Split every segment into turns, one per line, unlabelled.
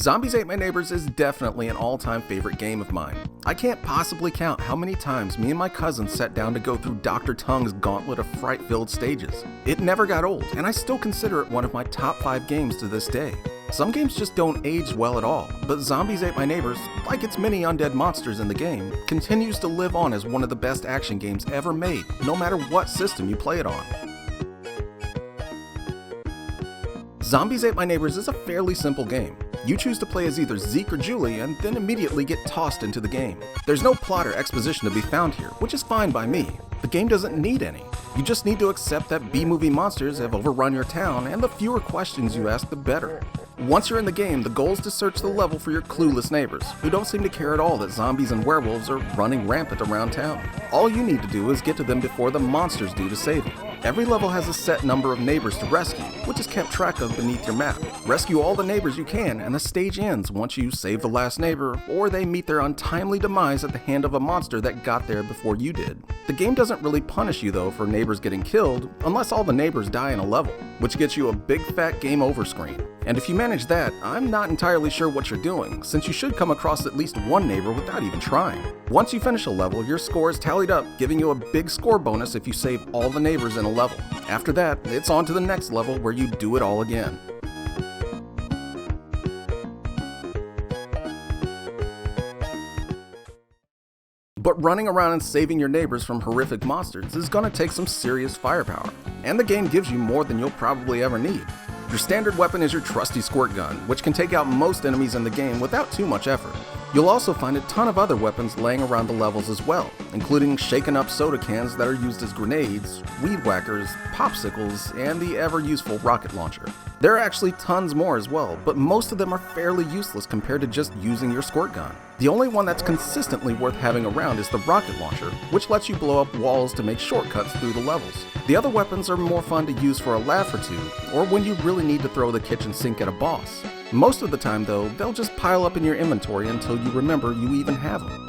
Zombies Ate My Neighbors is definitely an all-time favorite game of mine. I can't possibly count how many times me and my cousins sat down to go through Dr. Tongue's gauntlet of fright-filled stages. It never got old, and I still consider it one of my top 5 games to this day. Some games just don't age well at all, but Zombies Ate My Neighbors, like its many undead monsters in the game, continues to live on as one of the best action games ever made, no matter what system you play it on. Zombies Ate My Neighbors is a fairly simple game. You choose to play as either Zeke or Julie and then immediately get tossed into the game. There's no plot or exposition to be found here, which is fine by me. The game doesn't need any. You just need to accept that B-movie monsters have overrun your town, and the fewer questions you ask, the better. Once you're in the game, the goal is to search the level for your clueless neighbors, who don't seem to care at all that zombies and werewolves are running rampant around town. All you need to do is get to them before the monsters do to save you. Every level has a set number of neighbors to rescue, which is kept track of beneath your map. Rescue all the neighbors you can, and the stage ends once you save the last neighbor, or they meet their untimely demise at the hand of a monster that got there before you did. The game doesn't really punish you though for neighbors getting killed, unless all the neighbors die in a level, which gets you a big fat game over screen. And if you manage that, I'm not entirely sure what you're doing, since you should come across at least one neighbor without even trying. Once you finish a level, your score is tallied up, giving you a big score bonus if you save all the neighbors in a level. After that, it's on to the next level where you do it all again. But running around and saving your neighbors from horrific monsters is gonna take some serious firepower, and the game gives you more than you'll probably ever need. Your standard weapon is your trusty squirt gun, which can take out most enemies in the game without too much effort. You'll also find a ton of other weapons laying around the levels as well, including shaken up soda cans that are used as grenades, weed whackers, popsicles, and the ever-useful rocket launcher. There are actually tons more as well, but most of them are fairly useless compared to just using your squirt gun. The only one that's consistently worth having around is the rocket launcher, which lets you blow up walls to make shortcuts through the levels. The other weapons are more fun to use for a laugh or two, or when you really need to throw the kitchen sink at a boss. Most of the time though, they'll just pile up in your inventory until you remember you even have them.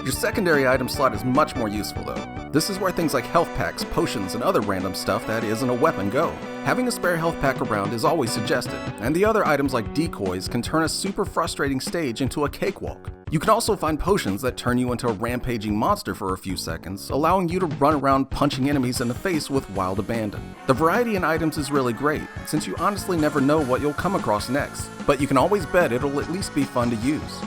Your secondary item slot is much more useful though. This is where things like health packs, potions, and other random stuff that isn't a weapon go. Having a spare health pack around is always suggested, and the other items like decoys can turn a super frustrating stage into a cakewalk. You can also find potions that turn you into a rampaging monster for a few seconds, allowing you to run around punching enemies in the face with wild abandon. The variety in items is really great, since you honestly never know what you'll come across next, but you can always bet it'll at least be fun to use.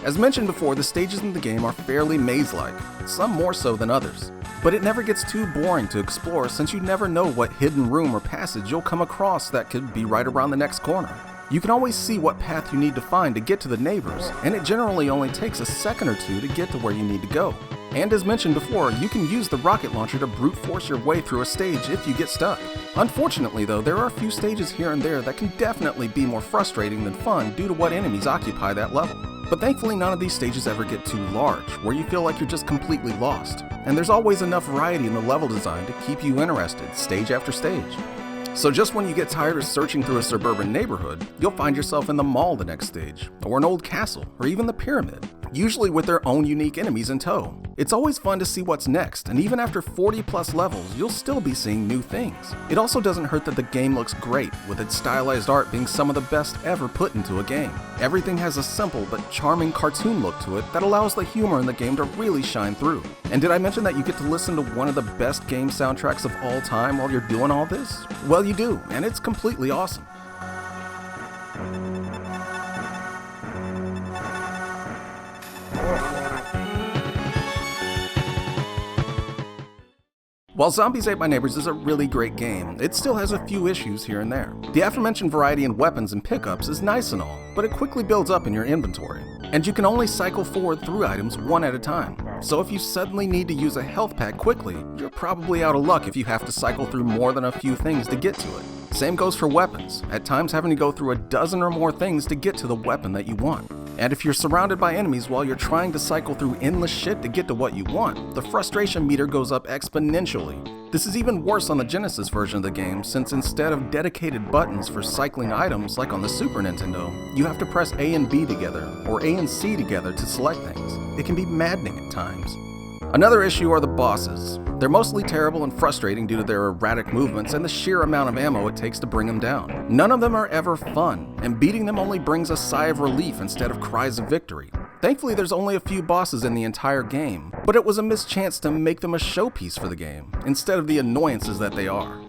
As mentioned before, the stages in the game are fairly maze-like, some more so than others. But it never gets too boring to explore since you never know what hidden room or passage you'll come across that could be right around the next corner. You can always see what path you need to find to get to the neighbors, and it generally only takes a second or two to get to where you need to go. And as mentioned before, you can use the rocket launcher to brute force your way through a stage if you get stuck. Unfortunately though, there are a few stages here and there that can definitely be more frustrating than fun due to what enemies occupy that level. But thankfully none of these stages ever get too large, where you feel like you're just completely lost. And there's always enough variety in the level design to keep you interested, stage after stage. So just when you get tired of searching through a suburban neighborhood, you'll find yourself in the mall the next stage, or an old castle, or even the pyramid, usually with their own unique enemies in tow. It's always fun to see what's next, and even after 40 plus levels, you'll still be seeing new things. It also doesn't hurt that the game looks great, with its stylized art being some of the best ever put into a game. Everything has a simple but charming cartoon look to it that allows the humor in the game to really shine through. And did I mention that you get to listen to one of the best game soundtracks of all time while you're doing all this? Well, you do, and it's completely awesome. While Zombies Ate My Neighbors is a really great game, it still has a few issues here and there. The aforementioned variety in weapons and pickups is nice and all, but it quickly builds up in your inventory. And you can only cycle forward through items one at a time. So if you suddenly need to use a health pack quickly, you're probably out of luck if you have to cycle through more than a few things to get to it. Same goes for weapons, at times having to go through a dozen or more things to get to the weapon that you want. And if you're surrounded by enemies while you're trying to cycle through endless shit to get to what you want, the frustration meter goes up exponentially. This is even worse on the Genesis version of the game, since instead of dedicated buttons for cycling items like on the Super Nintendo, you have to press A and B together, or A and C together to select things. It can be maddening at times. Another issue are the bosses. They're mostly terrible and frustrating due to their erratic movements and the sheer amount of ammo it takes to bring them down. None of them are ever fun, and beating them only brings a sigh of relief instead of cries of victory. Thankfully, there's only a few bosses in the entire game, but it was a missed chance to make them a showpiece for the game, instead of the annoyances that they are.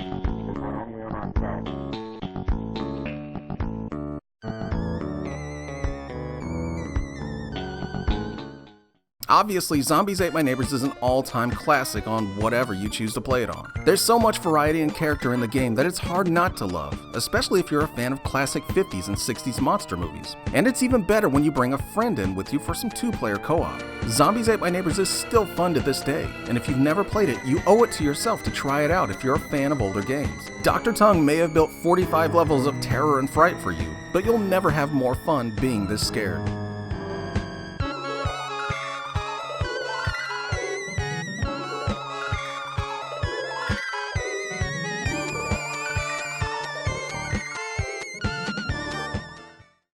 Obviously, Zombies Ate My Neighbors is an all-time classic on whatever you choose to play it on. There's so much variety and character in the game that it's hard not to love, especially if you're a fan of classic 50s and 60s monster movies. And it's even better when you bring a friend in with you for some two-player co-op. Zombies Ate My Neighbors is still fun to this day, and if you've never played it, you owe it to yourself to try it out if you're a fan of older games. Dr. Tongue may have built 45 levels of terror and fright for you, but you'll never have more fun being this scared.